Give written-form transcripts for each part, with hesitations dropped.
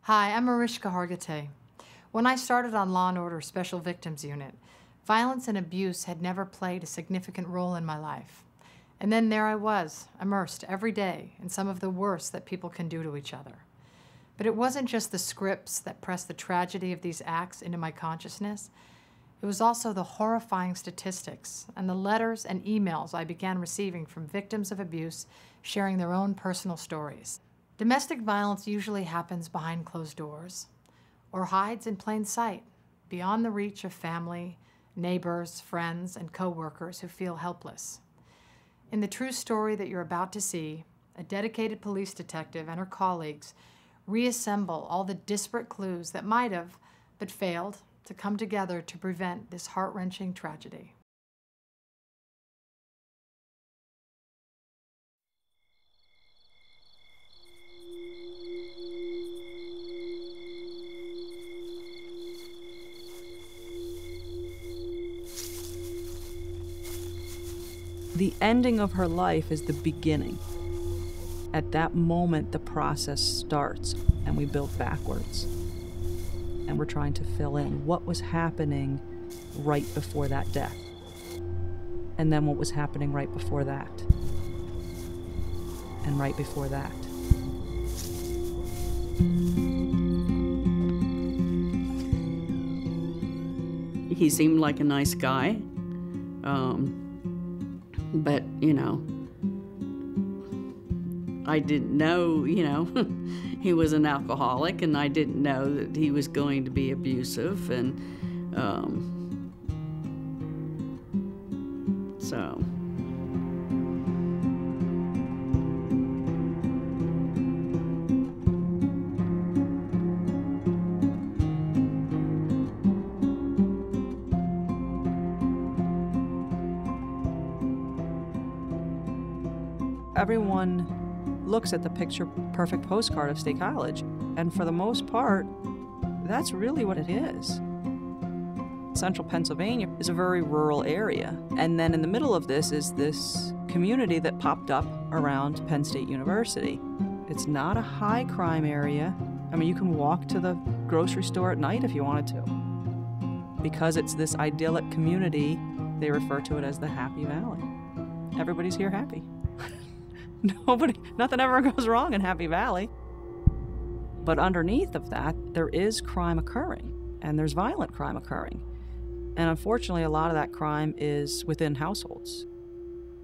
Hi, I'm Mariska Hargitay. When I started on Law & Order Special Victims Unit, violence and abuse had never played a significant role in my life. And then there I was, immersed every day in some of the worst that people can do to each other. But it wasn't just the scripts that pressed the tragedy of these acts into my consciousness. It was also the horrifying statistics and the letters and emails I began receiving from victims of abuse sharing their own personal stories. Domestic violence usually happens behind closed doors or hides in plain sight, beyond the reach of family, neighbors, friends, and co-workers who feel helpless. In the true story that you're about to see, a dedicated police detective and her colleagues reassemble all the disparate clues that might have, but failed, to come together to prevent this heart-wrenching tragedy. The ending of her life is the beginning. At that moment, the process starts, and we build backwards. And we're trying to fill in what was happening right before that death. And then what was happening right before that. And right before that. He seemed like a nice guy. But, I didn't know, he was an alcoholic, and I didn't know that he was going to be abusive, and so. Everyone looks at the picture-perfect postcard of State College, and for the most part, that's really what it is. Central Pennsylvania is a very rural area, and then in the middle of this is this community that popped up around Penn State University. It's not a high crime area. I mean, you can walk to the grocery store at night if you wanted to. Because it's this idyllic community, they refer to it as the Happy Valley. Everybody's here happy. Nothing ever goes wrong in Happy Valley. But underneath of that, there is crime occurring, and there's violent crime occurring. And unfortunately, a lot of that crime is within households.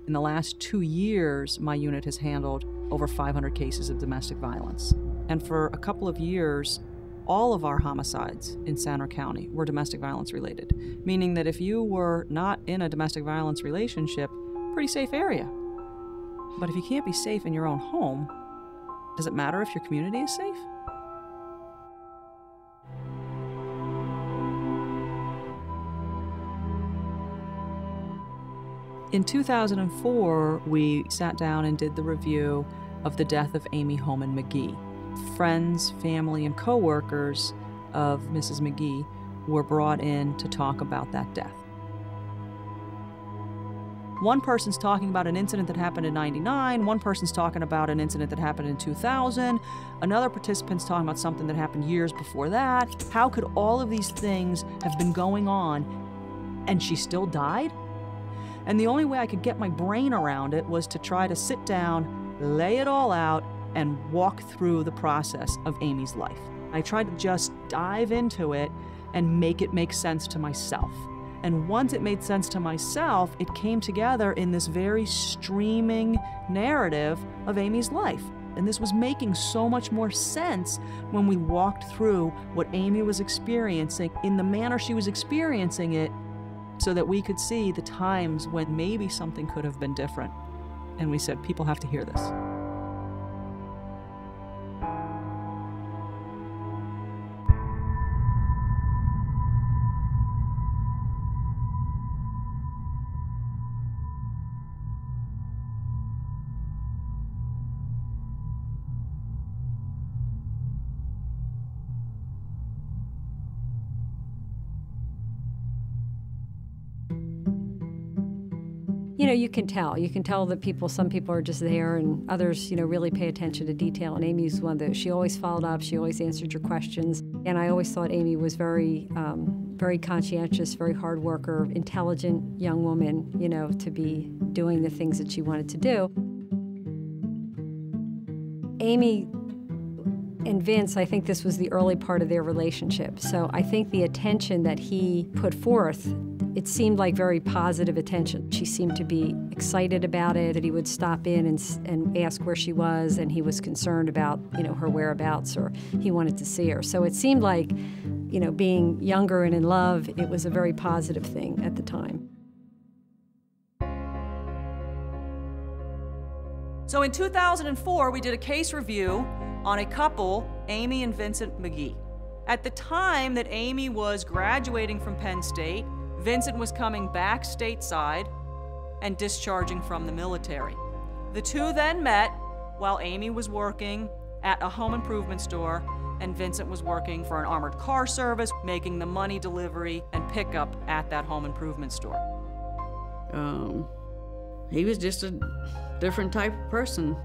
In the last 2 years, my unit has handled over 500 cases of domestic violence. And for a couple of years, all of our homicides in Sandra County were domestic violence related, meaning that if you were not in a domestic violence relationship, pretty safe area. But if you can't be safe in your own home, does it matter if your community is safe? In 2004, we sat down and did the review of the death of Amy Homan McGee. Friends, family, and co-workers of Mrs. McGee were brought in to talk about that death. One person's talking about an incident that happened in '99, one person's talking about an incident that happened in 2000, another participant's talking about something that happened years before that. How could all of these things have been going on and she still died? And the only way I could get my brain around it was to try to sit down, lay it all out, and walk through the process of Amy's life. I tried to just dive into it and make it make sense to myself. And once it made sense to myself, it came together in this very streaming narrative of Amy's life. And this was making so much more sense when we walked through what Amy was experiencing in the manner she was experiencing it, so that we could see the times when maybe something could have been different. And we said, people have to hear this. You can tell. You can tell that some people are just there, and others, really pay attention to detail. And Amy's one of those. She always followed up. She always answered your questions. And I always thought Amy was very, very conscientious, very hard worker, intelligent young woman, to be doing the things that she wanted to do. Amy and Vince, I think this was the early part of their relationship. So I think the attention that he put forth, it seemed like very positive attention. She seemed to be excited about it, that he would stop in and ask where she was, and he was concerned about, her whereabouts, or he wanted to see her. So it seemed like, being younger and in love, it was a very positive thing at the time. So in 2004, we did a case review on a couple, Amy and Vincent McGee. At the time that Amy was graduating from Penn State, Vincent was coming back stateside and discharging from the military. The two then met while Amy was working at a home improvement store and Vincent was working for an armored car service, making the money delivery and pickup at that home improvement store. He was just a different type of person.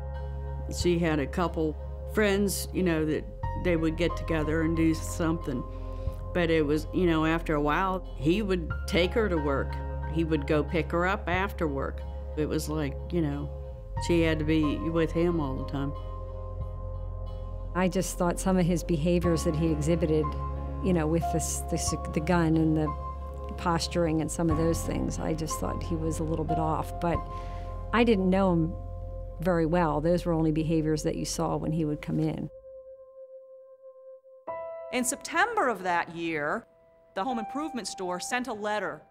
She had a couple friends, that they would get together and do something. But it was, after a while, he would take her to work. He would go pick her up after work. It was like, she had to be with him all the time. I just thought some of his behaviors that he exhibited, with the gun and the posturing and some of those things, I just thought he was a little bit off. But I didn't know him very well. Those were only behaviors that you saw when he would come in. In September of that year, the home improvement store sent a letter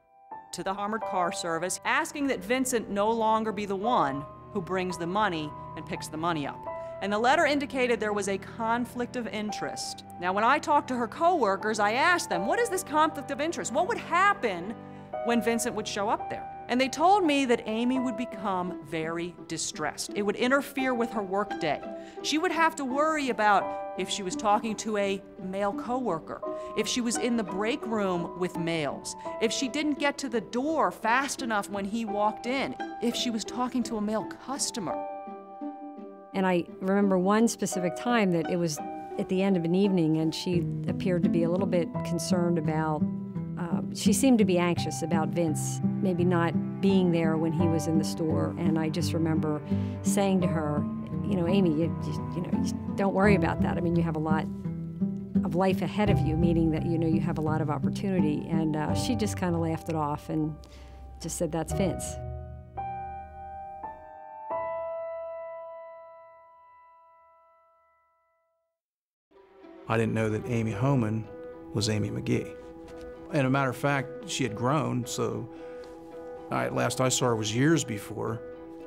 to the armored car service asking that Vincent no longer be the one who brings the money and picks the money up. And the letter indicated there was a conflict of interest. Now, when I talked to her coworkers, I asked them, what is this conflict of interest? What would happen when Vincent would show up there? And they told me that Amy would become very distressed. It would interfere with her work day. She would have to worry about if she was talking to a male coworker, if she was in the break room with males, if she didn't get to the door fast enough when he walked in, if she was talking to a male customer. And I remember one specific time that it was at the end of an evening, and she appeared to be a little bit concerned about, she seemed to be anxious about Vince maybe not being there when he was in the store. And I just remember saying to her, Amy, you don't worry about that. I mean, you have a lot of life ahead of you, meaning that, you have a lot of opportunity. And she just kind of laughed it off and just said, that's Vince. I didn't know that Amy Homan was Amy McGee. And a matter of fact, she had grown, so last I saw her was years before,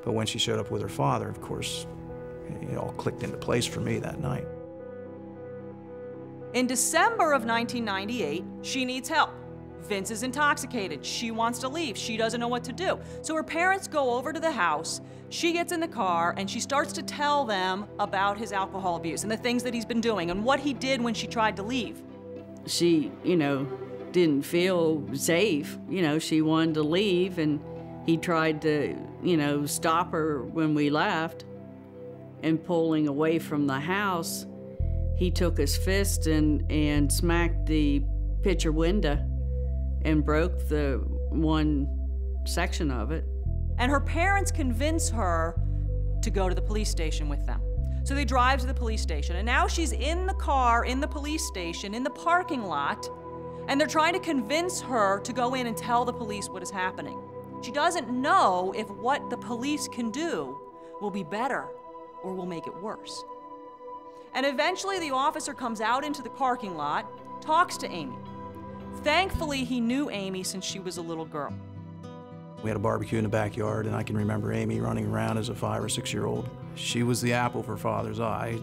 but when she showed up with her father, of course, it all clicked into place for me that night. In December of 1998, she needs help. Vince is intoxicated. She wants to leave. She doesn't know what to do. So her parents go over to the house. She gets in the car and she starts to tell them about his alcohol abuse and the things that he's been doing and what he did when she tried to leave. She, didn't feel safe. She wanted to leave, and he tried to, stop her when we left. And pulling away from the house, he took his fist and smacked the picture window and broke the one section of it. And her parents convince her to go to the police station with them. So they drive to the police station, and now she's in the car, in the police station, in the parking lot, and they're trying to convince her to go in and tell the police what is happening. She doesn't know if what the police can do will be better or will make it worse. And eventually the officer comes out into the parking lot, talks to Amy. Thankfully, he knew Amy since she was a little girl. We had a barbecue in the backyard, and I can remember Amy running around as a 5 or 6 year old. She was the apple of her father's eye.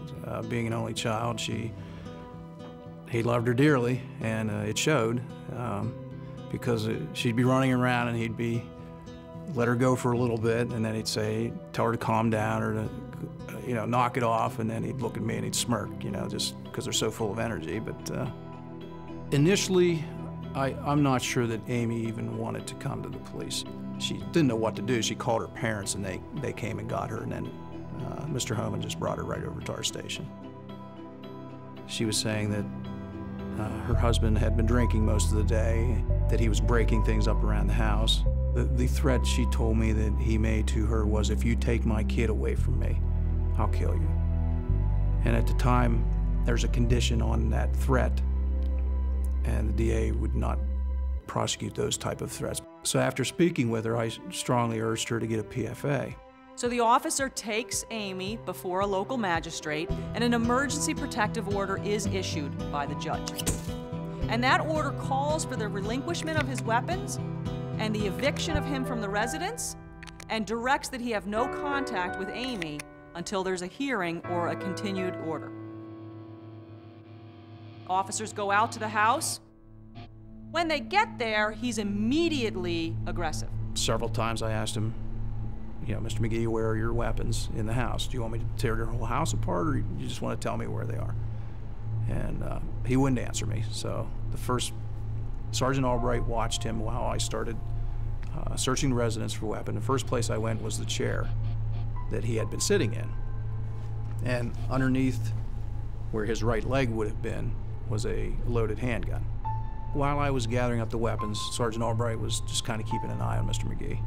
Being an only child, he loved her dearly, and it showed because she'd be running around and he'd be let her go for a little bit, and then he'd say, tell her to calm down or to, knock it off, and then he'd look at me and he'd smirk, just because they're so full of energy. But initially, I'm not sure that Amy even wanted to come to the police. She didn't know what to do. She called her parents, and they came and got her, and then Mr. Homan just brought her right over to our station. She was saying that her husband had been drinking most of the day, that he was breaking things up around the house. The threat she told me that he made to her was, if you take my kid away from me, I'll kill you. And at the time, there's a condition on that threat, and the DA would not prosecute those type of threats. So after speaking with her, I strongly urged her to get a PFA. So the officer takes Amy before a local magistrate, and an emergency protective order is issued by the judge. And that order calls for the relinquishment of his weapons and the eviction of him from the residence, and directs that he have no contact with Amy until there's a hearing or a continued order. Officers go out to the house. When they get there, he's immediately aggressive. Several times I asked him, you know, Mr. McGee, where are your weapons in the house? Do you want me to tear your whole house apart, or you just want to tell me where they are? And he wouldn't answer me. So the first, Sergeant Albright watched him while I started searching the residence for weapons. The first place I went was the chair that he had been sitting in. And underneath where his right leg would have been was a loaded handgun. While I was gathering up the weapons, Sergeant Albright was just kind of keeping an eye on Mr. McGee.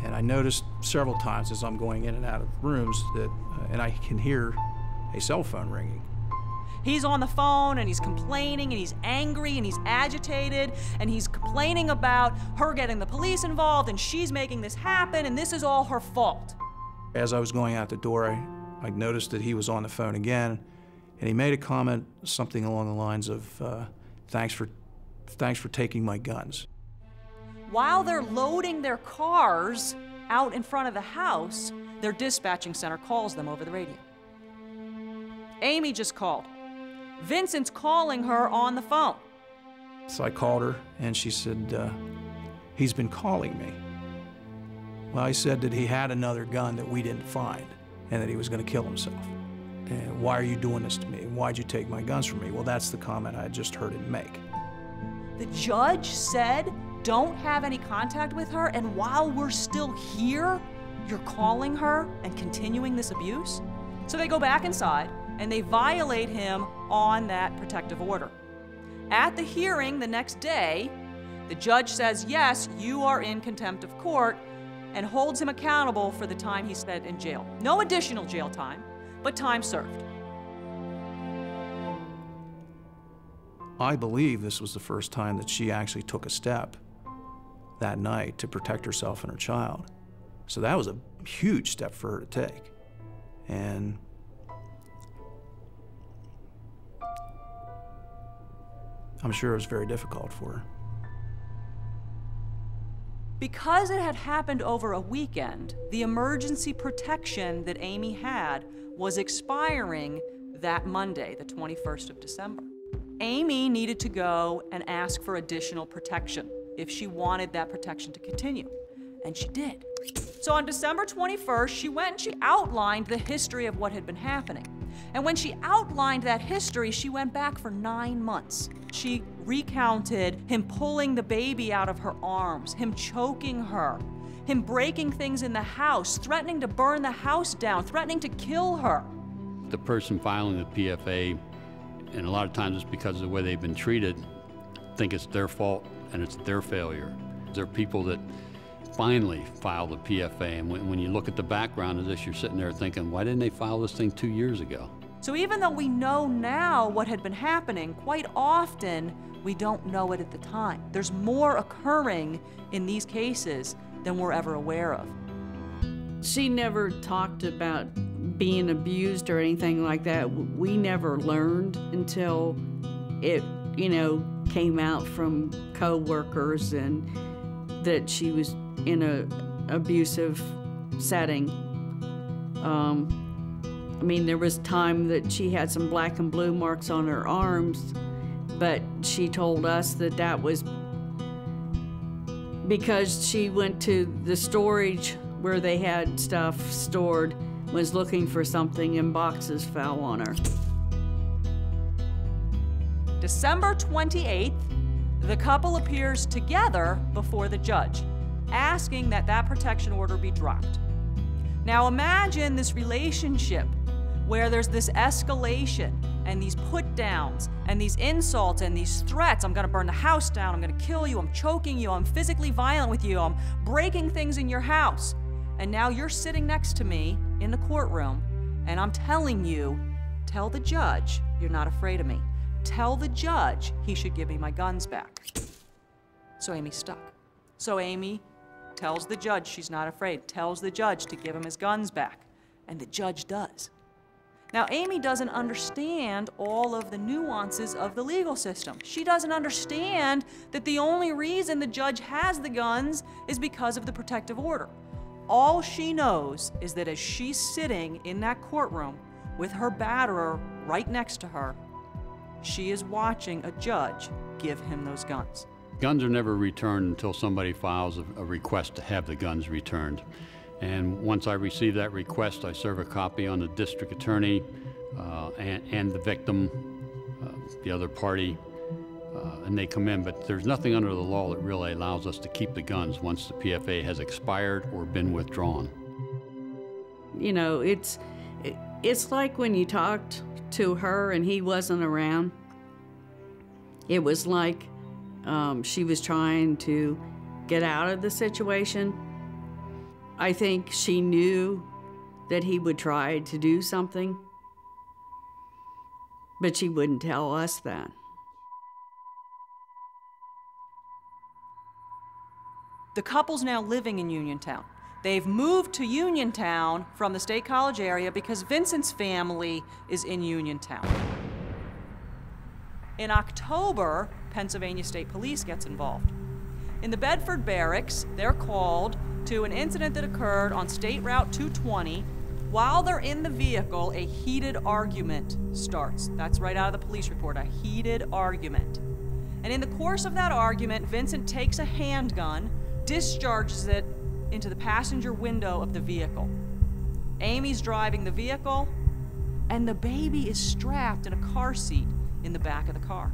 And I noticed several times as I'm going in and out of rooms that, and I can hear a cell phone ringing. He's on the phone, and he's complaining, and he's angry, and he's agitated, and he's complaining about her getting the police involved, and she's making this happen, and this is all her fault. As I was going out the door, I noticed that he was on the phone again, and he made a comment, something along the lines of, thanks for taking my guns. While they're loading their cars out in front of the house, their dispatching center calls them over the radio. Amy just called. Vincent's calling her on the phone. So I called her, and she said, he's been calling me. Well, I said that he had another gun that we didn't find, and that he was going to kill himself. And why are you doing this to me? Why'd you take my guns from me? Well, that's the comment I had just heard him make. The judge said, don't have any contact with her, and while we're still here, you're calling her and continuing this abuse? So they go back inside, and they violate him on that protective order. At the hearing the next day, the judge says, yes, you are in contempt of court, and holds him accountable for the time he spent in jail. No additional jail time, but time served. I believe this was the first time that she actually took a step that night to protect herself and her child. So that was a huge step for her to take. And I'm sure it was very difficult for her. Because it had happened over a weekend, the emergency protection that Amy had was expiring that Monday, the 21st of December. Amy needed to go and ask for additional protection if she wanted that protection to continue, and she did. So on December 21st, she went and she outlined the history of what had been happening. And when she outlined that history, she went back for 9 months. She recounted him pulling the baby out of her arms, him choking her, him breaking things in the house, threatening to burn the house down, threatening to kill her. The person filing the PFA, and a lot of times it's because of the way they've been treated, think it's their fault and it's their failure. There are people that finally file the PFA, and when you look at the background of this, you're sitting there thinking, why didn't they file this thing 2 years ago? So even though we know now what had been happening, quite often we don't know it at the time. There's more occurring in these cases than we're ever aware of. She never talked about being abused or anything like that. We never learned until it, came out from co-workers and that she was in an abusive setting. There was time that she had some black and blue marks on her arms, but she told us that that was because she went to the storage where they had stuff stored, was looking for something, and boxes fell on her. December 28th, the couple appears together before the judge. asking that that protection order be dropped. Now imagine this relationship where there's this escalation and these put-downs and these insults and these threats. I'm gonna burn the house down, I'm gonna kill you, I'm choking you, I'm physically violent with you, I'm breaking things in your house. And now you're sitting next to me in the courtroom and I'm telling you, tell the judge you're not afraid of me. Tell the judge he should give me my guns back. So Amy's stuck. So Amy tells the judge she's not afraid, tells the judge to give him his guns back, and the judge does. Now, Amy doesn't understand all of the nuances of the legal system. She doesn't understand that the only reason the judge has the guns is because of the protective order. All she knows is that as she's sitting in that courtroom with her batterer right next to her, she is watching a judge give him those guns. Guns are never returned until somebody files a request to have the guns returned. And once I receive that request, I serve a copy on the district attorney and the victim, the other party, and they come in. But there's nothing under the law that really allows us to keep the guns once the PFA has expired or been withdrawn. You know, it's like when you talked to her and he wasn't around. It was like she was trying to get out of the situation. I think she knew that he would try to do something, but she wouldn't tell us that. The couple's now living in Uniontown. They've moved to Uniontown from the State College area because Vincent's family is in Uniontown. In October, Pennsylvania State Police gets involved. In the Bedford Barracks, they're called to an incident that occurred on State Route 220. While they're in the vehicle, a heated argument starts. That's right out of the police report, a heated argument. And in the course of that argument, Vincent takes a handgun, discharges it into the passenger window of the vehicle. Amy's driving the vehicle, and the baby is strapped in a car seat in the back of the car.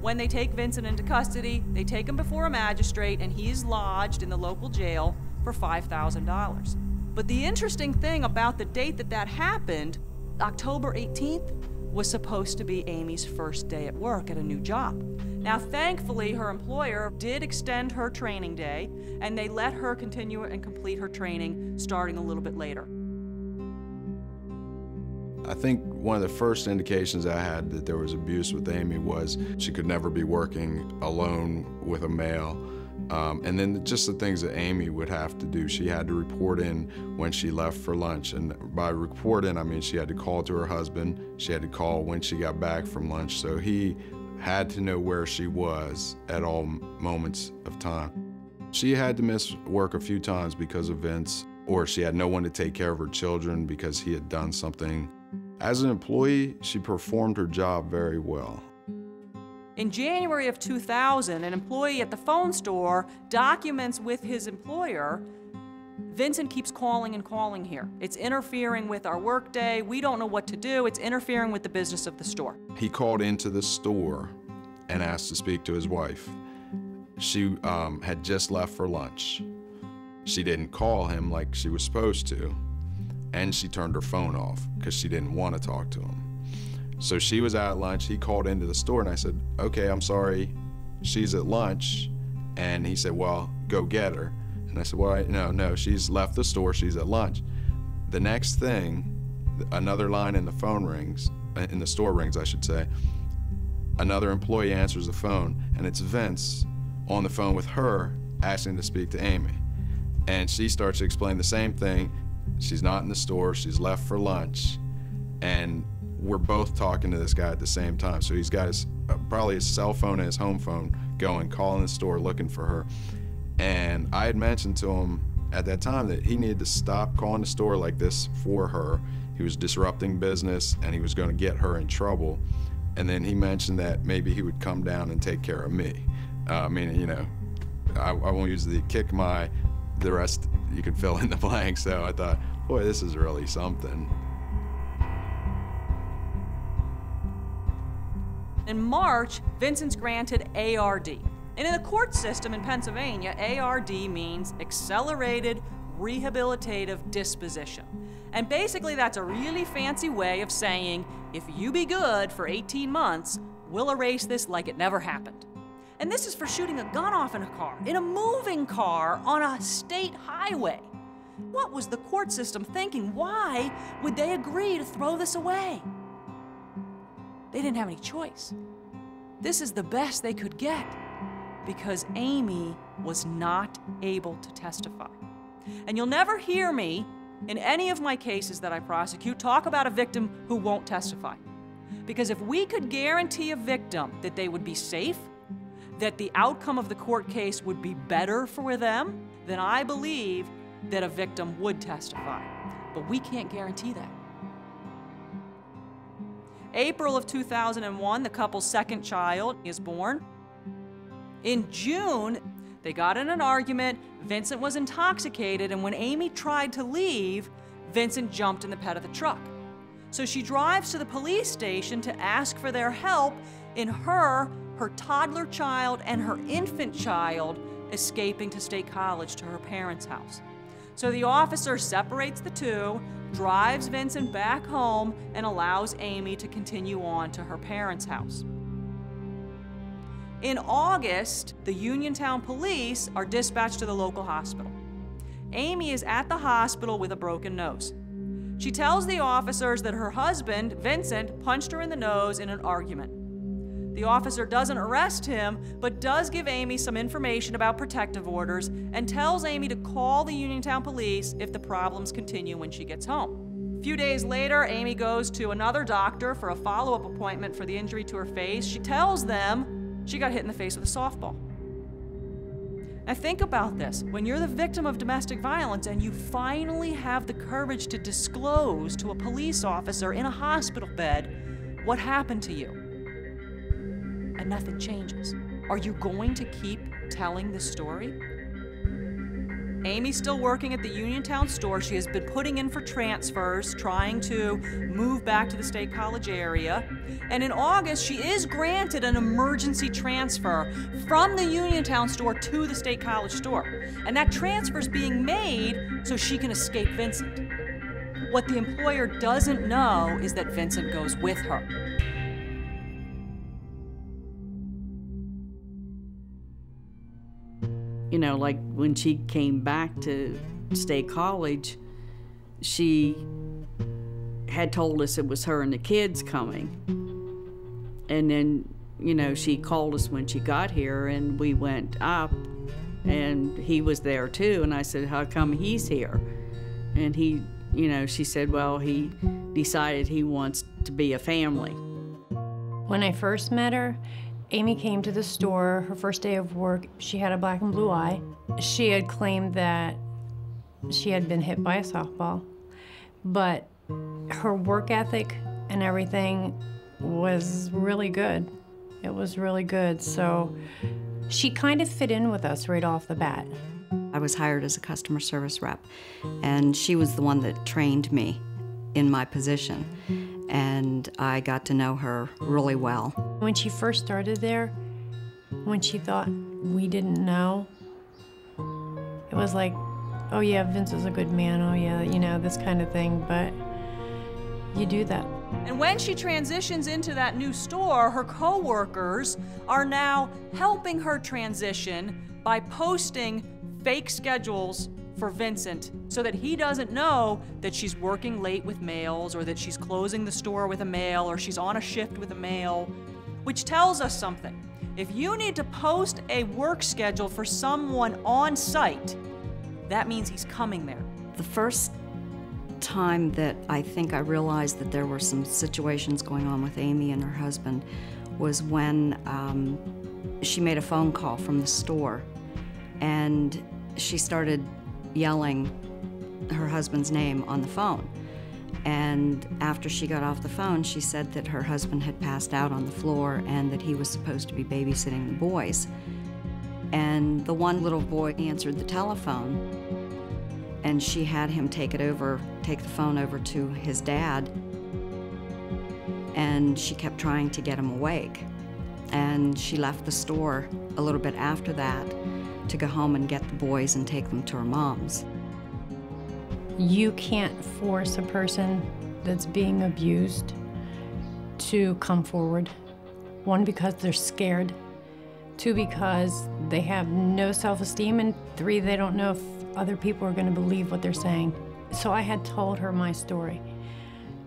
When they take Vincent into custody, they take him before a magistrate, and he is lodged in the local jail for $5,000. But the interesting thing about the date that happened, October 18th, was supposed to be Amy's first day at work at a new job. Now, thankfully, her employer did extend her training day, and they let her continue and complete her training starting a little bit later. I think one of the first indications I had that there was abuse with Amy was she could never be working alone with a male. And then just the things that Amy would have to do. She had to report in when she left for lunch. And by report in, I mean she had to call to her husband. She had to call when she got back from lunch. So he had to know where she was at all moments of time. She had to miss work a few times because of Vince, or she had no one to take care of her children because he had done something. As an employee, she performed her job very well. In January of 2000, an employee at the phone store documents with his employer, Vincent keeps calling and calling here. It's interfering with our workday. We don't know what to do. It's interfering with the business of the store. He called into the store and asked to speak to his wife. She had just left for lunch. She didn't call him like she was supposed to, and she turned her phone off because she didn't want to talk to him. So she was at lunch, he called into the store, and I said, okay, I'm sorry, she's at lunch. And he said, well, go get her. And I said, well, no, she's left the store, she's at lunch. The next thing, another line in the phone rings, in the store rings, I should say. Another employee answers the phone, and it's Vince on the phone with her asking to speak to Amy. And she starts to explain the same thing. She's not in the store, she's left for lunch, and we're both talking to this guy at the same time. So he's got his, probably his cell phone and his home phone going, calling the store, looking for her. And I had mentioned to him at that time that he needed to stop calling the store like this for her. He was disrupting business and he was going to get her in trouble. And then he mentioned that maybe he would come down and take care of me. Meaning, you know, I won't use the the rest you can fill in the blank. So I thought, boy, this is really something. In March, Vincent's granted ARD. And in the court system in Pennsylvania, ARD means Accelerated Rehabilitative Disposition. And basically that's a really fancy way of saying, if you be good for 18 months, we'll erase this like it never happened. And this is for shooting a gun off in a car, in a moving car, on a state highway. What was the court system thinking? Why would they agree to throw this away? They didn't have any choice. This is the best they could get because Amy was not able to testify. And you'll never hear me in any of my cases that I prosecute talk about a victim who won't testify. Because if we could guarantee a victim that they would be safe, that the outcome of the court case would be better for them, then I believe that a victim would testify. But we can't guarantee that. April of 2001, the couple's second child is born. In June, they got in an argument. Vincent was intoxicated, and when Amy tried to leave, Vincent jumped in the bed of the truck. So she drives to the police station to ask for their help in her toddler child, and her infant child escaping to State College to her parents' house. So the officer separates the two, drives Vincent back home, and allows Amy to continue on to her parents' house. In August, the Uniontown police are dispatched to the local hospital. Amy is at the hospital with a broken nose. She tells the officers that her husband, Vincent, punched her in the nose in an argument. The officer doesn't arrest him, but does give Amy some information about protective orders and tells Amy to call the Uniontown police if the problems continue when she gets home. A few days later, Amy goes to another doctor for a follow-up appointment for the injury to her face. She tells them she got hit in the face with a softball. Now think about this. When you're the victim of domestic violence and you finally have the courage to disclose to a police officer in a hospital bed what happened to you, and nothing changes, are you going to keep telling the story? Amy's still working at the Uniontown store. She has been putting in for transfers, trying to move back to the State College area. And in August, she is granted an emergency transfer from the Uniontown store to the State College store. And that transfer is being made so she can escape Vincent. What the employer doesn't know is that Vincent goes with her. You know, like when she came back to State College, she had told us it was her and the kids coming. And then, you know, she called us when she got here and we went up and he was there too. And I said, how come he's here? And he, you know, she said, well, he decided he wants to be a family. When I first met her, Amy came to the store, her first day of work. She had a black and blue eye. She had claimed that she had been hit by a softball, but her work ethic and everything was really good. It was really good, so she kind of fit in with us right off the bat. I was hired as a customer service rep, and she was the one that trained me in my position, and I got to know her really well. When she first started there, when she thought we didn't know, it was like, oh yeah, Vince is a good man, oh yeah, you know, this kind of thing, but you do that. And when she transitions into that new store, her co-workers are now helping her transition by posting fake schedules for Vincent so that he doesn't know that she's working late with males or that she's closing the store with a male or she's on a shift with a male, which tells us something. If you need to post a work schedule for someone on site, that means he's coming there. The first time that I think I realized that there were some situations going on with Amy and her husband was when she made a phone call from the store and she started yelling her husband's name on the phone. And after she got off the phone, she said that her husband had passed out on the floor and that he was supposed to be babysitting the boys. And the one little boy answered the telephone, and she had him take the phone over to his dad, and she kept trying to get him awake. and she left the store a little bit after that to go home and get the boys and take them to her mom's. You can't force a person that's being abused to come forward. One, because they're scared. Two, because they have no self-esteem. And three, they don't know if other people are going to believe what they're saying. So I had told her my story.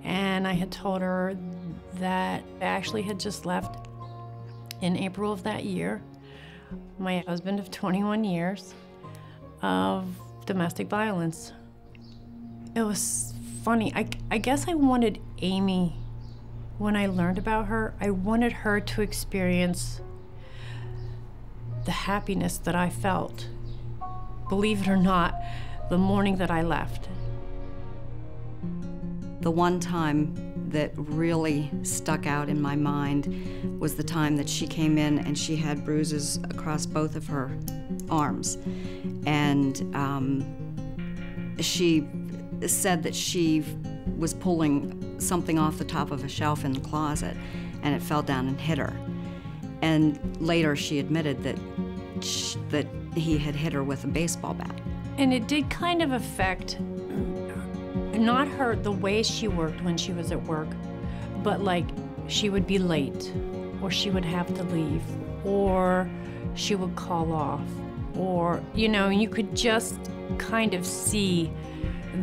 And I had told her that I actually had just left in April of that year my husband of 21 years of domestic violence. It was funny. I guess I wanted Amy, when I learned about her, I wanted her to experience the happiness that I felt, believe it or not, the morning that I left. The one time that really stuck out in my mind was the time that she came in and she had bruises across both of her arms. And she said that she was pulling something off the top of a shelf in the closet and it fell down and hit her. And later she admitted that he had hit her with a baseball bat. And it did kind of affect not her, the way she worked when she was at work, but like she would be late, or she would have to leave, or she would call off, or, you know, you could just kind of see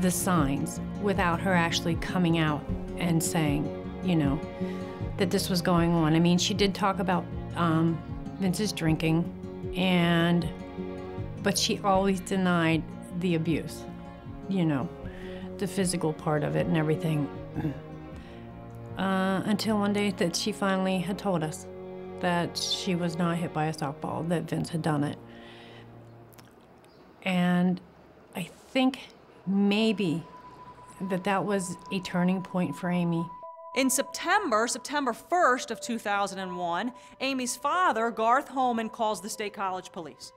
the signs without her actually coming out and saying, you know, that this was going on. I mean, she did talk about Vince's drinking, but she always denied the abuse, you know, the physical part of it and everything. Until one day that she finally had told us that she was not hit by a softball, that Vince had done it. And I think maybe that was a turning point for Amy. In September 1st of 2001, Amy's father, Garth Holman, calls the State College Police.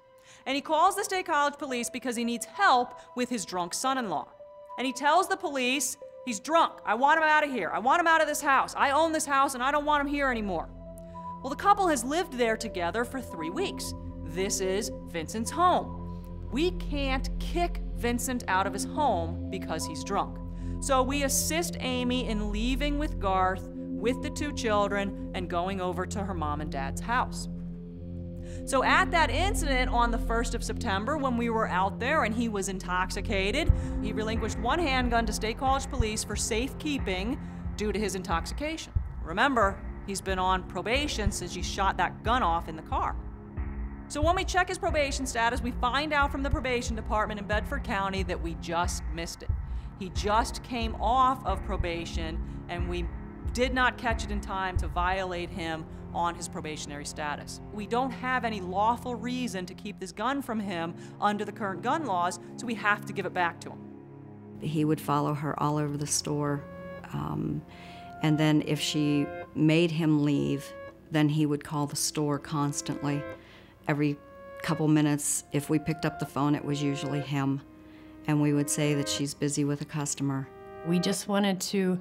And he calls the State College Police because he needs help with his drunk son-in-law. And he tells the police, he's drunk, I want him out of here, I want him out of this house, I own this house and I don't want him here anymore. Well, the couple has lived there together for 3 weeks. This is Vincent's home. We can't kick Vincent out of his home because he's drunk. So we assist Amy in leaving with Garth, with the 2 children, and going over to her mom and dad's house. So at that incident on the 1st of September, when we were out there and he was intoxicated, he relinquished 1 handgun to State College Police for safekeeping due to his intoxication. Remember, he's been on probation since he shot that gun off in the car. So when we check his probation status, we find out from the probation department in Bedford County that we just missed it. He just came off of probation and we did not catch it in time to violate him on his probationary status. We don't have any lawful reason to keep this gun from him under the current gun laws, so we have to give it back to him. He would follow her all over the store, and then if she made him leave, then he would call the store constantly. Every couple minutes, if we picked up the phone, it was usually him, and we would say that she's busy with a customer. We just wanted to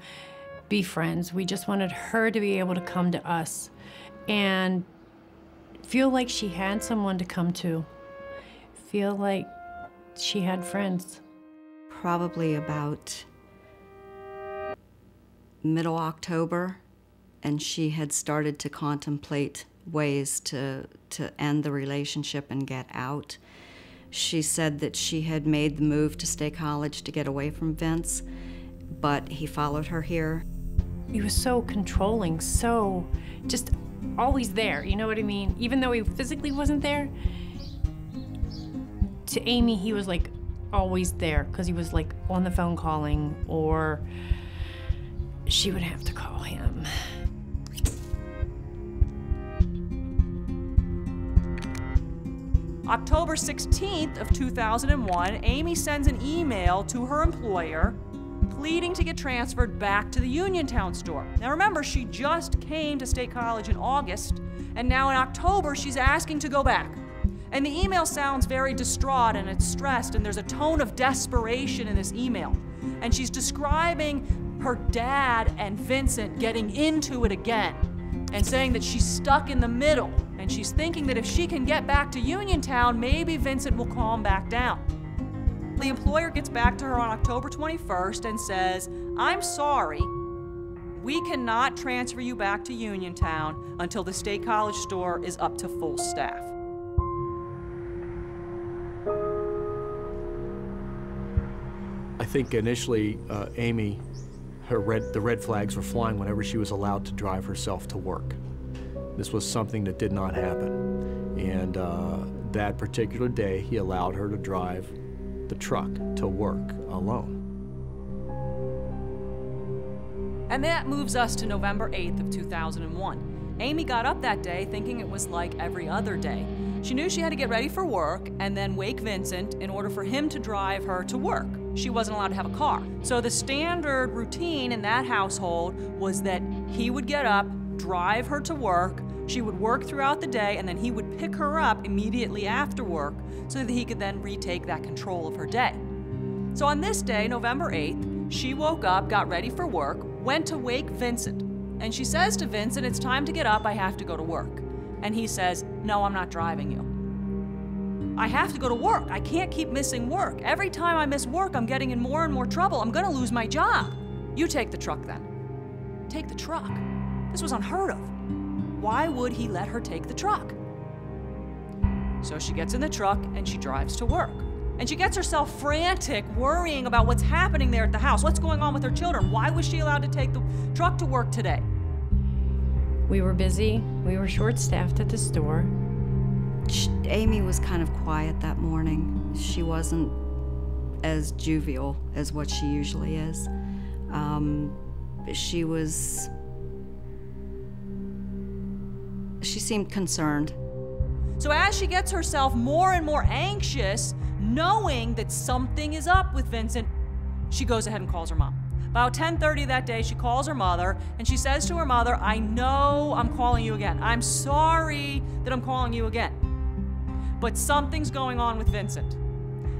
be friends. We just wanted her to be able to come to us and feel like she had someone to come to, feel like she had friends. Probably about middle October, and she had started to contemplate ways to end the relationship and get out. She said that she had made the move to State College to get away from Vince, but he followed her here. He was so controlling, so just always there, you know what I mean? Even though he physically wasn't there, to Amy, he was like always there because he was like on the phone calling, or she would have to call him. October 16th of 2001, Amy sends an email to her employer pleading to get transferred back to the Uniontown store. Now remember, she just came to State College in August, and now in October she's asking to go back. And the email sounds very distraught and it's stressed, and there's a tone of desperation in this email. And she's describing her dad and Vincent getting into it again. and saying that she's stuck in the middle, and she's thinking that if she can get back to Uniontown, maybe Vincent will calm back down. The employer gets back to her on October 21st and says, "I'm sorry, we cannot transfer you back to Uniontown until the State College store is up to full staff." I think initially, Amy, the red flags were flying whenever she was allowed to drive herself to work. This was something that did not happen. And that particular day, he allowed her to drive the truck to work alone. And that moves us to November 8th of 2001. Amy got up that day thinking it was like every other day. She knew she had to get ready for work and then wake Vincent in order for him to drive her to work. She wasn't allowed to have a car. So the standard routine in that household was that he would get up, drive her to work, she would work throughout the day, and then he would pick her up immediately after work so that he could then retake that control of her day. So on this day, November 8th, she woke up, got ready for work, went to wake Vincent. And she says to Vincent, "It's time to get up, I have to go to work." And he says, "No, I'm not driving you. I have to go to work. I can't keep missing work. Every time I miss work, I'm getting in more and more trouble. I'm gonna lose my job. You take the truck then." Take the truck? This was unheard of. Why would he let her take the truck? So she gets in the truck and she drives to work. And she gets herself frantic, worrying about what's happening there at the house. What's going on with her children? Why was she allowed to take the truck to work today? We were busy. We were short-staffed at the store. Amy was kind of quiet that morning. She wasn't as jovial as what she usually is. She seemed concerned. So as she gets herself more and more anxious, knowing that something is up with Vincent, she goes ahead and calls her mom. About 10:30 that day, she calls her mother, and she says to her mother, "I know I'm calling you again. I'm sorry that I'm calling you again. But something's going on with Vincent.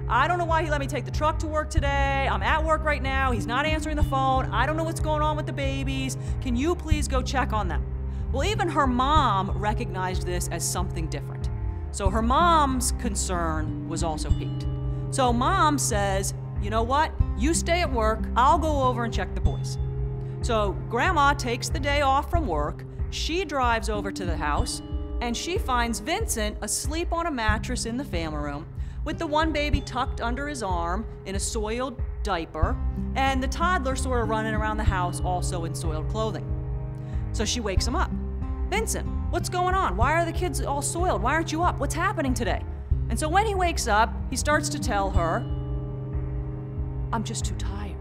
I don't know why he let me take the truck to work today. I'm at work right now. He's not answering the phone. I don't know what's going on with the babies. Can you please go check on them?" Well, even her mom recognized this as something different. So her mom's concern was also piqued. So mom says, "You know what? You stay at work. I'll go over and check the boys." So grandma takes the day off from work. She drives over to the house, and she finds Vincent asleep on a mattress in the family room with the one baby tucked under his arm in a soiled diaper, and the toddler sort of running around the house also in soiled clothing. So she wakes him up. "Vincent, what's going on? Why are the kids all soiled? Why aren't you up? What's happening today?" And so when he wakes up, he starts to tell her, "I'm just too tired.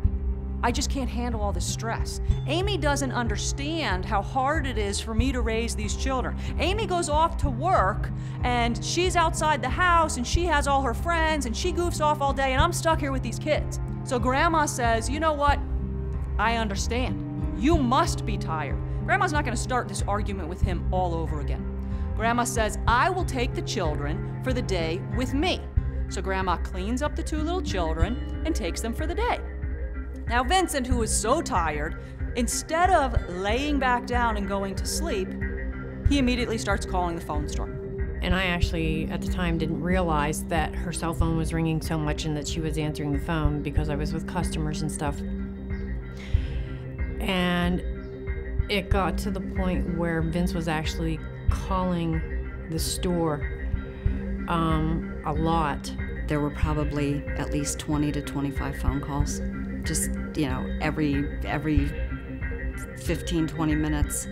I just can't handle all this stress. Amy doesn't understand how hard it is for me to raise these children. Amy goes off to work and she's outside the house and she has all her friends and she goofs off all day and I'm stuck here with these kids." So grandma says, "You know what? I understand. You must be tired." Grandma's not going to start this argument with him all over again. Grandma says, "I will take the children for the day with me." So grandma cleans up the two little children and takes them for the day. Now Vincent, who is so tired, instead of laying back down and going to sleep, he immediately starts calling the phone store. And I actually, at the time, didn't realize that her cell phone was ringing so much and that she was answering the phone because I was with customers and stuff. And it got to the point where Vince was actually calling the store a lot. There were probably at least 20 to 25 phone calls. Just, every 15, 20 minutes.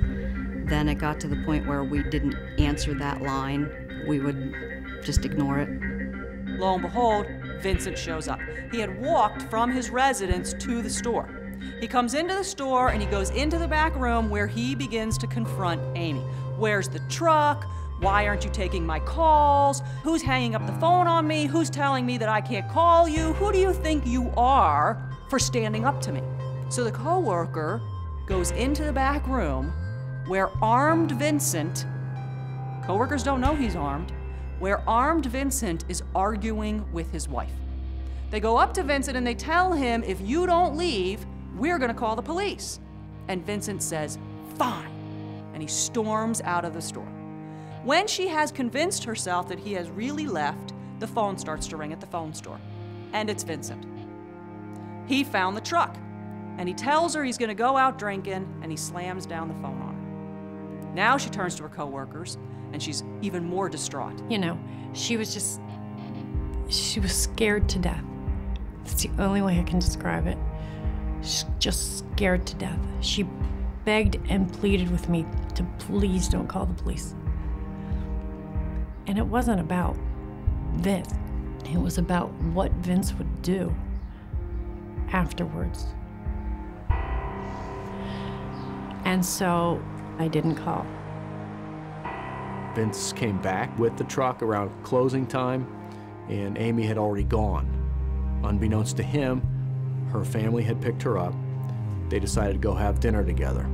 Then it got to the point where we didn't answer that line. We would just ignore it. Lo and behold, Vincent shows up. He had walked from his residence to the store. He comes into the store and he goes into the back room where he begins to confront Amy. "Where's the truck? Why aren't you taking my calls? Who's hanging up the phone on me? Who's telling me that I can't call you? Who do you think you are for standing up to me?" So the coworker goes into the back room where armed Vincent, coworkers don't know he's armed, where armed Vincent is arguing with his wife. They go up to Vincent and they tell him, "If you don't leave, we're gonna call the police." And Vincent says, "Fine, and he storms out of the store. When she has convinced herself that he has really left, the phone starts to ring at the phone store, and it's Vincent. He found the truck, and he tells her he's gonna go out drinking, and he slams down the phone on her. Now she turns to her coworkers, and she's even more distraught. You know, she was scared to death. That's the only way I can describe it. She's just scared to death. She begged and pleaded with me to please don't call the police. And it wasn't about Vince. It was about what Vince would do afterwards. And so I didn't call. Vince came back with the truck around closing time, and Amy had already gone. Unbeknownst to him, her family had picked her up. They decided to go have dinner together.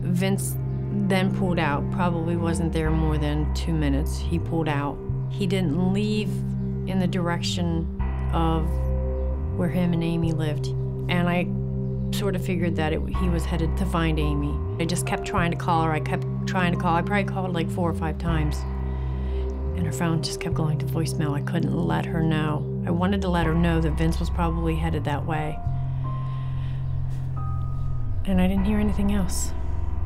Vince then pulled out, probably wasn't there more than 2 minutes. He pulled out. He didn't leave in the direction of where him and Amy lived. And I sort of figured that he was headed to find Amy. I just kept trying to call her. I kept trying to call. I probably called like 4 or 5 times. And her phone just kept going to voicemail. I couldn't let her know. I wanted to let her know that Vince was probably headed that way. And I didn't hear anything else.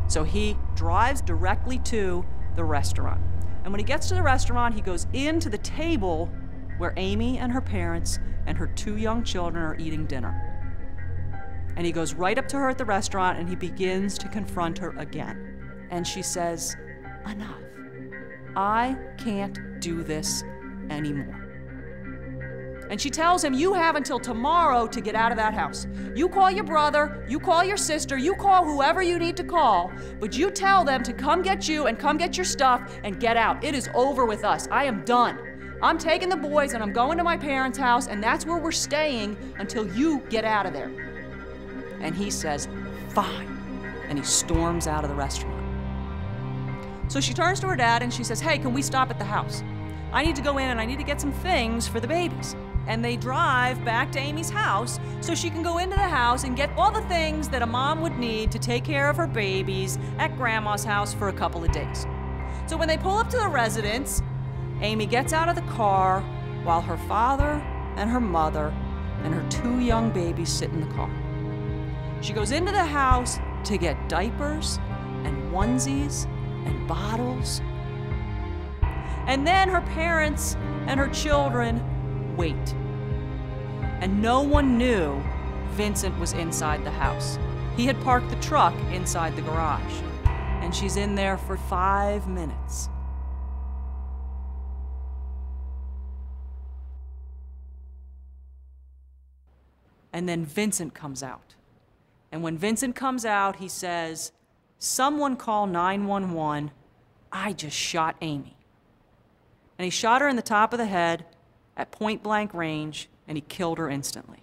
So he drives directly to the restaurant. And when he gets to the restaurant, he goes into the table where Amy and her parents and her 2 young children are eating dinner. And he goes right up to her at the restaurant and he begins to confront her again. And she says, "Enough. I can't do this anymore." And she tells him, "You have until tomorrow to get out of that house. You call your brother, you call your sister, you call whoever you need to call, but you tell them to come get you and come get your stuff and get out. It is over with us. I am done. I'm taking the boys and I'm going to my parents' house, and that's where we're staying until you get out of there." And he says, "Fine." And he storms out of the restaurant. So she turns to her dad and she says, "Hey, can we stop at the house? I need to go in and I need to get some things for the babies." And they drive back to Amy's house so she can go into the house and get all the things that a mom would need to take care of her babies at Grandma's house for a couple of days. So when they pull up to the residence, Amy gets out of the car while her father and her mother and her 2 young babies sit in the car. She goes into the house to get diapers and onesies and bottles. And then her parents and her children wait. And no one knew Vincent was inside the house. He had parked the truck inside the garage. And she's in there for 5 minutes. And then Vincent comes out. And when Vincent comes out, he says, "Someone call 911. I just shot Amy." And he shot her in the top of the head at point-blank range, and he killed her instantly.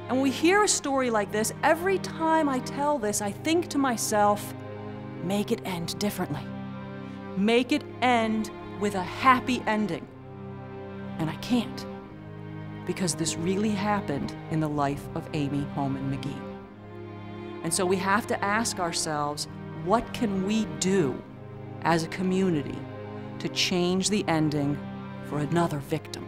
And when we hear a story like this, every time I tell this, I think to myself, make it end differently. Make it end with a happy ending. And I can't, because this really happened in the life of Amy Homan McGee. And so we have to ask ourselves, what can we do as a community to change the ending for another victim?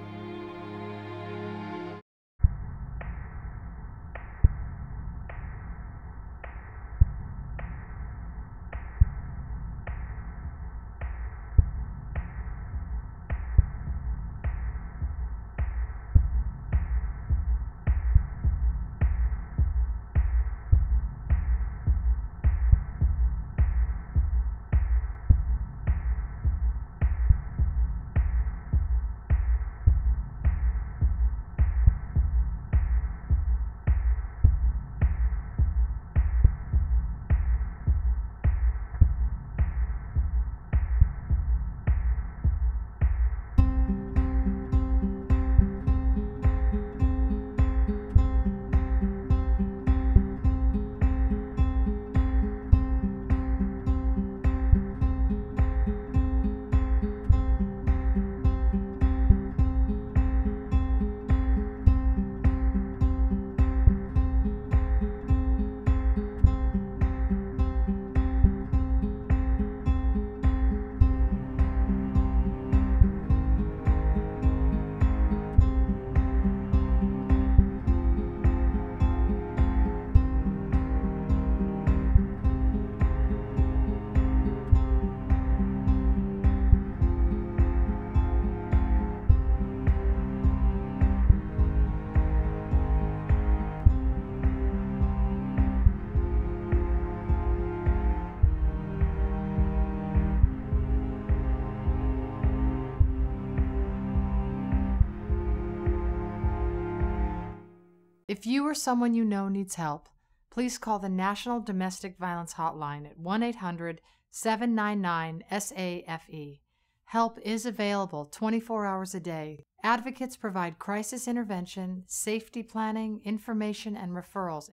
If you or someone you know needs help, please call the National Domestic Violence Hotline at 1-800-799-SAFE. Help is available 24 hours a day. Advocates provide crisis intervention, safety planning, information, and referrals.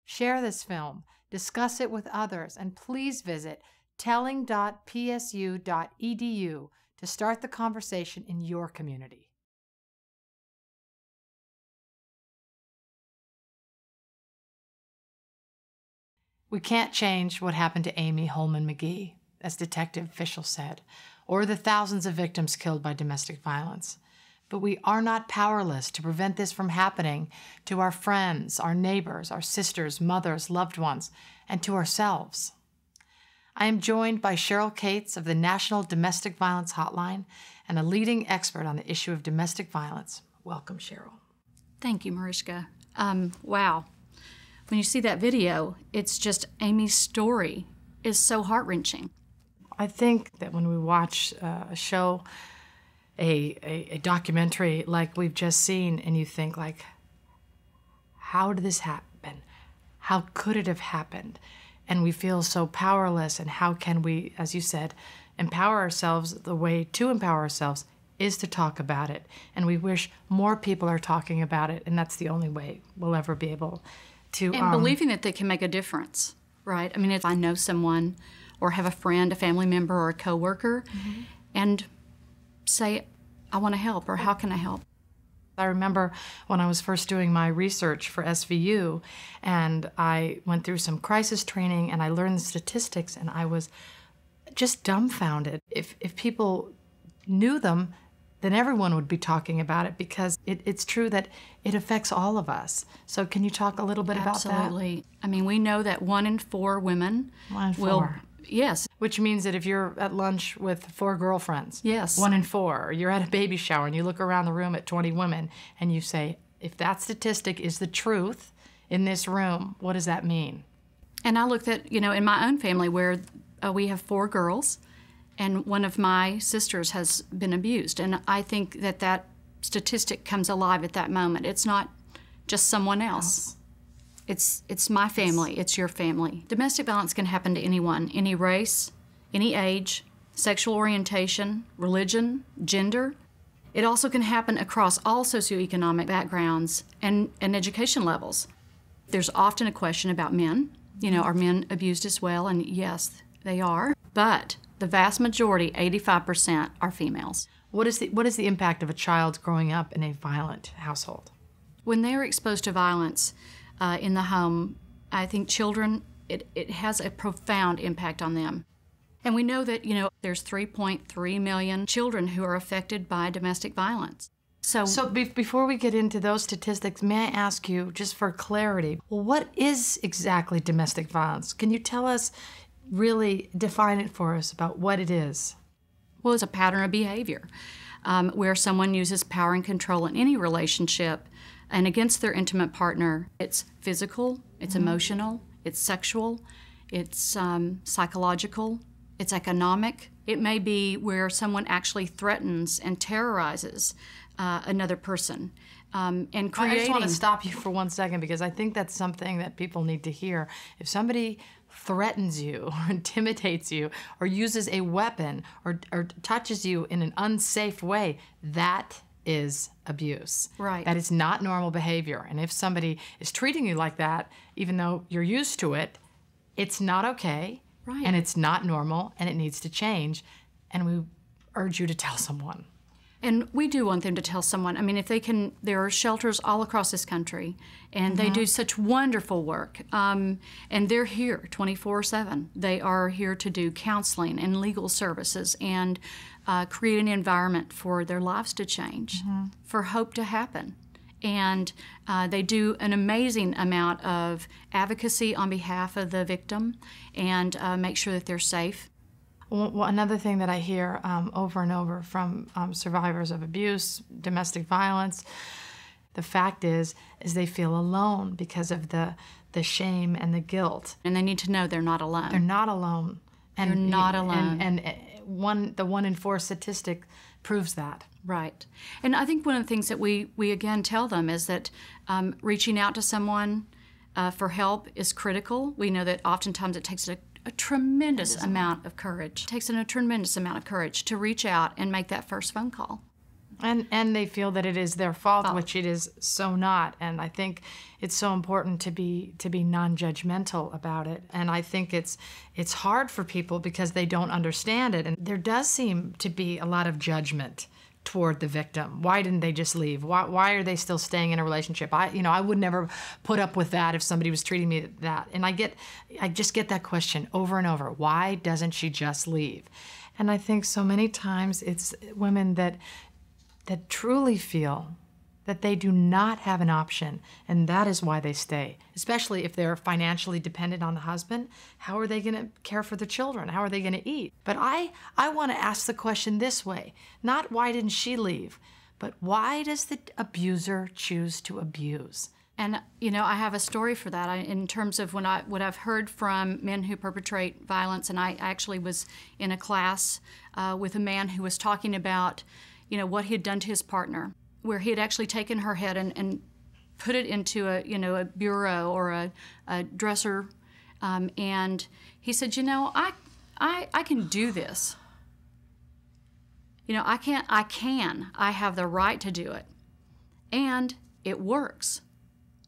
Share this film, discuss it with others, and please visit telling.psu.edu to start the conversation in your community. We can't change what happened to Amy Holman McGee, as Detective Fischel said, or the thousands of victims killed by domestic violence. But we are not powerless to prevent this from happening to our friends, our neighbors, our sisters, mothers, loved ones, and to ourselves. I am joined by Cheryl Cates of the National Domestic Violence Hotline and a leading expert on the issue of domestic violence. Welcome, Cheryl. Thank you, Mariska. Wow. When you see that video, it's just Amy's story is so heart-wrenching. I think that when we watch a show, a documentary like we've just seen, and you think like, how did this happen? How could it have happened? And we feel so powerless, and how can we, as you said, empower ourselves? The way to empower ourselves is to talk about it. And we wish more people are talking about it, and that's the only way we'll ever be able to... And believing that they can make a difference, right? I mean, if I know someone or have a friend, a family member, or a coworker, and say, I want to help, or how can I help? I remember when I was first doing my research for SVU, and I went through some crisis training, and I learned the statistics, and I was just dumbfounded. If people knew them, then everyone would be talking about it, because it's true that it affects all of us. So can you talk a little bit about that? Absolutely. I mean, we know that 1 in 4 women will... Yes. Which means that if you're at lunch with 4 girlfriends, yes, 1 in 4, or you're at a baby shower and you look around the room at 20 women and you say, if that statistic is the truth in this room, what does that mean? And I looked at, in my own family where we have 4 girls, and one of my sisters has been abused. And I think that that statistic comes alive at that moment. It's not just someone else. It's my family, it's your family. Domestic violence can happen to anyone, any race, any age, sexual orientation, religion, gender. It also can happen across all socioeconomic backgrounds and education levels. There's often a question about men. Are men abused as well? And yes, they are. But the vast majority, 85%, are females. What is the impact of a child growing up in a violent household? When they're exposed to violence, in the home, I think children, it has a profound impact on them. And we know that, there's 3.3 million children who are affected by domestic violence. So before we get into those statistics, may I ask you, just for clarity, what is exactly domestic violence? Can you tell us, really define it for us about what it is? Well, it's a pattern of behavior where someone uses power and control in any relationship and against their intimate partner. It's physical, it's emotional, it's sexual, it's psychological, it's economic. It may be where someone actually threatens and terrorizes another person. And creating... I just want to stop you for 1 second, because I think that's something that people need to hear. If somebody threatens you or intimidates you or uses a weapon or touches you in an unsafe way, that is abuse. Right. That is not normal behavior. And if somebody is treating you like that, even though you're used to it, it's not okay. Right. And it's not normal, and it needs to change. And we urge you to tell someone. And we do want them to tell someone. I mean, if they can, there are shelters all across this country, and they do such wonderful work. And they're here 24/7. They are here to do counseling and legal services and create an environment for their lives to change, for hope to happen. And they do an amazing amount of advocacy on behalf of the victim and make sure that they're safe. Well, another thing that I hear over and over from survivors of abuse, domestic violence, the fact is they feel alone because of the shame and the guilt. And they need to know they're not alone. They're not alone. And they're not alone. And the 1 in 4 statistic proves that. Right. And I think one of the things that we again tell them is that reaching out to someone for help is critical. We know that oftentimes it takes a tremendous amount of courage. It takes a tremendous amount of courage to reach out and make that first phone call. And they feel that it is their fault, which it is so not. And I think it's so important to be non-judgmental about it. And I think it's hard for people because they don't understand it. And there does seem to be a lot of judgment toward the victim. Why didn't they just leave? Why are they still staying in a relationship? I would never put up with that if somebody was treating me that. And I just get that question over and over. Why doesn't she just leave? And I think so many times it's women that truly feel that they do not have an option, and that is why they stay. Especially if they're financially dependent on the husband. How are they going to care for the children? How are they going to eat? But I want to ask the question this way, not why didn't she leave, but why does the abuser choose to abuse? And, I have a story for that in terms of what I've heard from men who perpetrate violence, and I actually was in a class with a man who was talking about, what he had done to his partner, where he had actually taken her head and put it into a bureau or a dresser, and he said, I can do this. I have the right to do it, and it works.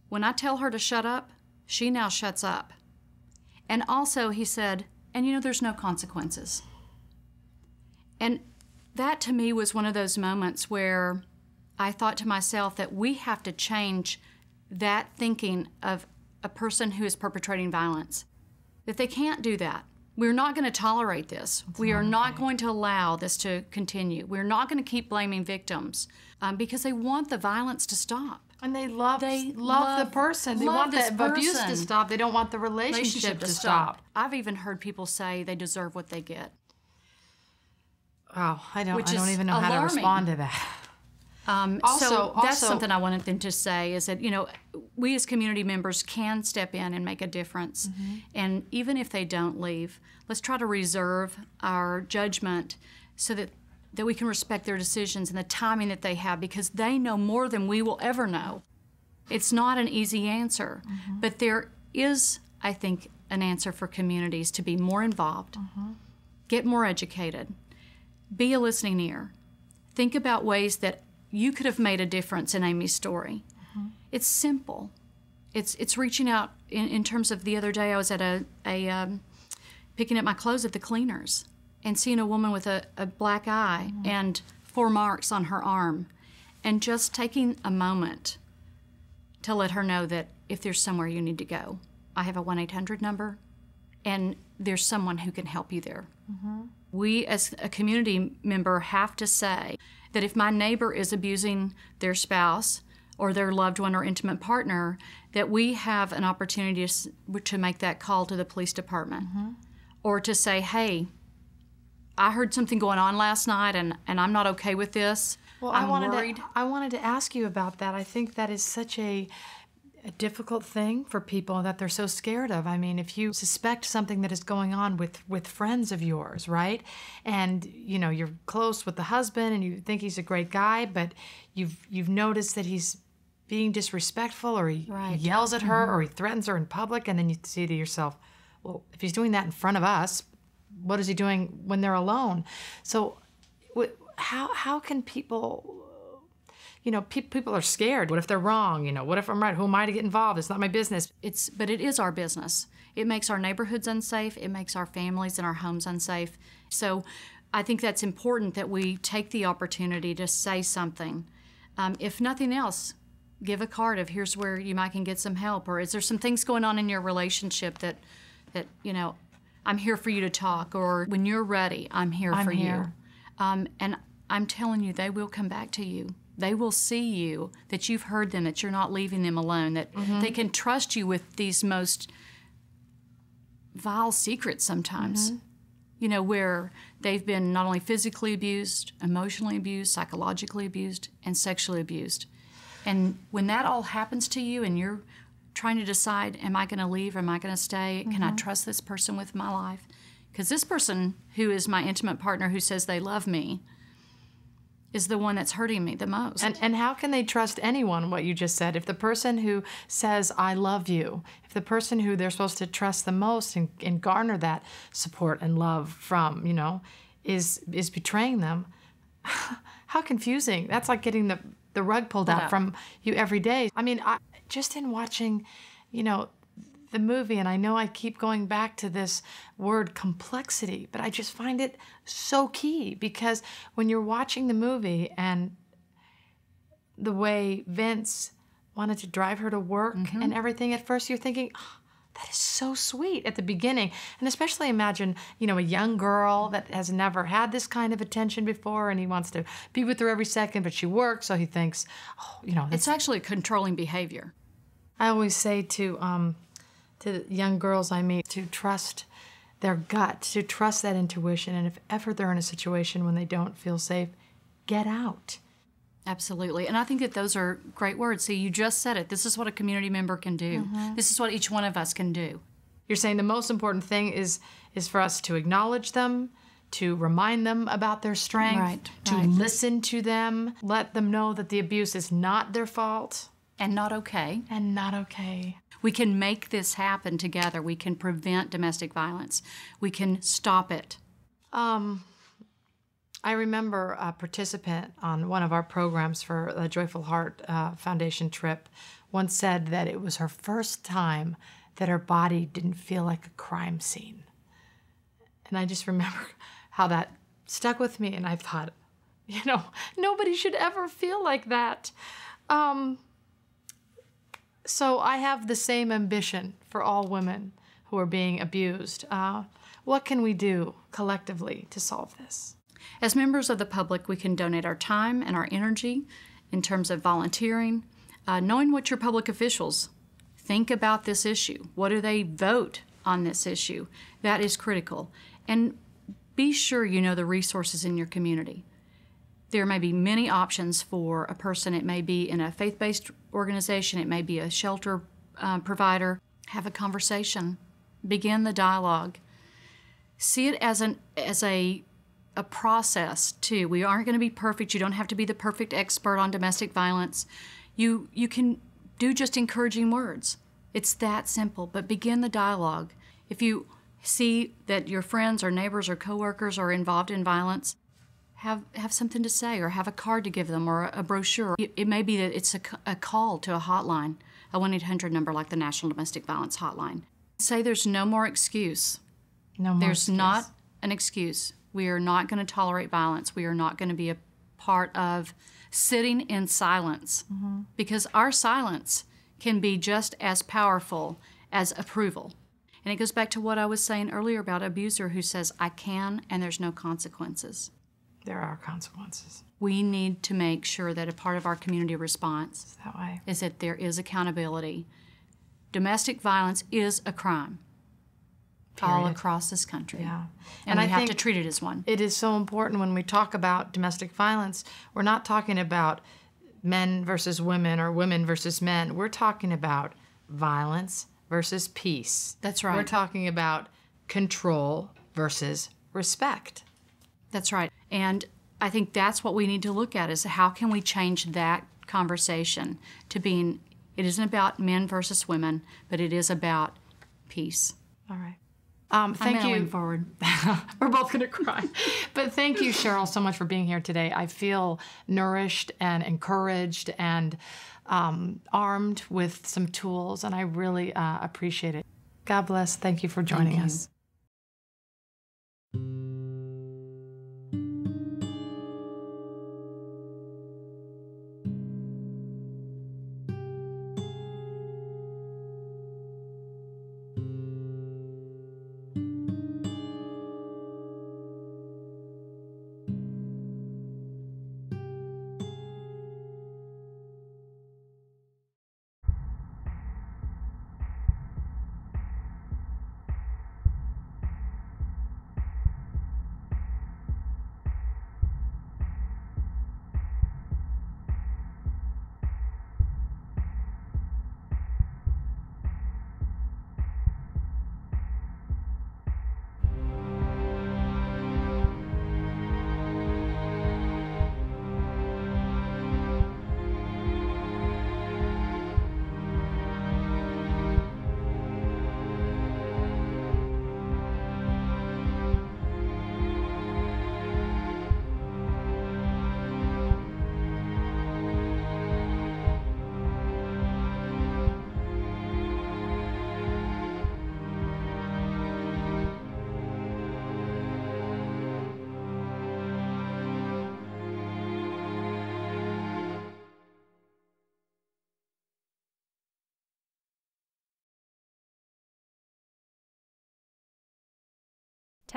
When I tell her to shut up, she now shuts up. And also, he said, and there's no consequences. And that to me was one of those moments where I thought to myself that we have to change that thinking of a person who is perpetrating violence. That they can't do that. We're not going to tolerate this. We are not going to allow this to continue. We're not going to keep blaming victims because they want the violence to stop. And they love the person. They want the abuse to stop. They don't want the relationship to stop. I've even heard people say they deserve what they get. Wow, I don't even know how to respond to that. So that's something I wanted them to say is that, we as community members can step in and make a difference. Mm-hmm. And even if they don't leave, let's try to reserve our judgment so that we can respect their decisions and the timing that they have because they know more than we will ever know. It's not an easy answer, but there is, I think, an answer for communities to be more involved, get more educated, be a listening ear. Think about ways that you could have made a difference in Amy's story. It's simple. It's reaching out. In terms of the other day, I was at picking up my clothes at the cleaners and seeing a woman with a black eye and 4 marks on her arm, and just taking a moment to let her know that if there's somewhere you need to go, I have a 1-800 number, and there's someone who can help you there. We, as a community member, have to say that if my neighbor is abusing their spouse or their loved one or intimate partner, that we have an opportunity to make that call to the police department or to say, hey, I heard something going on last night and I'm not okay with this. Well, I'm worried. I wanted to ask you about that. I think that is such a difficult thing for people that they're so scared of. I mean, if you suspect something that is going on with friends of yours, right? And you're close with the husband and you think he's a great guy, but you've noticed that he's being disrespectful or he yells at her or he threatens her in public, and then you say to yourself, well, if he's doing that in front of us, what is he doing when they're alone? So how can people... people are scared. What if they're wrong? What if I'm right? Who am I to get involved? It's not my business. But it is our business. It makes our neighborhoods unsafe. It makes our families and our homes unsafe. So I think that's important that we take the opportunity to say something. If nothing else, give a card of here's where you might can get some help, or is there some things going on in your relationship that I'm here for you to talk, or when you're ready, I'm here for you. And I'm telling you, they will come back to you. They will see you, that you've heard them, that you're not leaving them alone, that they can trust you with these most vile secrets sometimes, where they've been not only physically abused, emotionally abused, psychologically abused, and sexually abused. And when that all happens to you and you're trying to decide, am I going to leave or am I going to stay? Can I trust this person with my life? Because this person who is my intimate partner who says they love me is the one that's hurting me the most. And how can they trust anyone, what you just said? If the person who says, I love you, if the person who they're supposed to trust the most and garner that support and love from, you know, is betraying them, how confusing. That's like getting the rug pulled out from you every day. I mean, just in watching, you know, the movie, and I know I keep going back to this word complexity, but I just find it so key, because when you're watching the movie and the way Vince wanted to drive her to work and everything, at first you're thinking, oh, that is so sweet at the beginning. And especially imagine, you know, a young girl that has never had this kind of attention before, and he wants to be with her every second, but she works, so he thinks, oh, you know. It's actually controlling behavior. I always say to young girls I meet to trust their gut, to trust that intuition, and if ever they're in a situation when they don't feel safe, get out. Absolutely. And I think that those are great words. See, you just said it. This is what a community member can do. This is what each one of us can do. You're saying the most important thing is for us to acknowledge them, to remind them about their strength, to listen to them, let them know that the abuse is not their fault. And not okay. And not okay. We can make this happen together. We can prevent domestic violence. We can stop it. I remember a participant on one of our programs for the Joyful Heart Foundation trip once said that it was her first time that her body didn't feel like a crime scene. And I just remember how that stuck with me, and I thought, you know, nobody should ever feel like that. So I have the same ambition for all women who are being abused. What can we do collectively to solve this? As members of the public, we can donate our time and our energy in terms of volunteering, knowing what your public officials think about this issue. What do they vote on this issue? That is critical. And be sure you know the resources in your community. There may be many options for a person. It may be in a faith-based organization. It may be a shelter provider. Have a conversation. Begin the dialogue. See it as a process, too. We aren't going to be perfect. You don't have to be the perfect expert on domestic violence. You can do just encouraging words. It's that simple, but begin the dialogue. If you see that your friends or neighbors or coworkers are involved in violence, have something to say, or have a card to give them, or a brochure. It may be that it's a call to a hotline, a 1-800 number like the National Domestic Violence Hotline. Say there's no more excuse. No more There's excuse. not an excuse. We are not going to tolerate violence. We are not going to be a part of sitting in silence, because our silence can be just as powerful as approval. And it goes back to what I was saying earlier about an abuser who says, I can, and there's no consequences. There are consequences. We need to make sure that a part of our community response That way. is that there is accountability. Domestic violence is a crime all Period. across this country. Yeah. And I we have think to treat it as one. It is so important when we talk about domestic violence. We're not talking about men versus women or women versus men. We're talking about violence versus peace. That's right. We're talking about control versus respect. That's right. And I think that's what we need to look at, is how can we change that conversation to being, it isn't about men versus women, but it is about peace. All right. Thank I'm you. going forward. We're both going to cry. But thank you, Cheryl, so much for being here today. I feel nourished and encouraged and armed with some tools, and I really appreciate it. God bless. Thank you for joining us.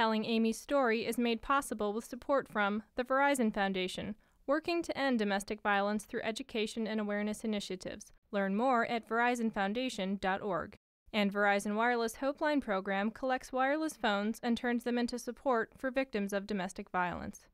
Telling Amy's story is made possible with support from the Verizon Foundation, working to end domestic violence through education and awareness initiatives. Learn more at verizonfoundation.org. And Verizon Wireless Hopeline program collects wireless phones and turns them into support for victims of domestic violence.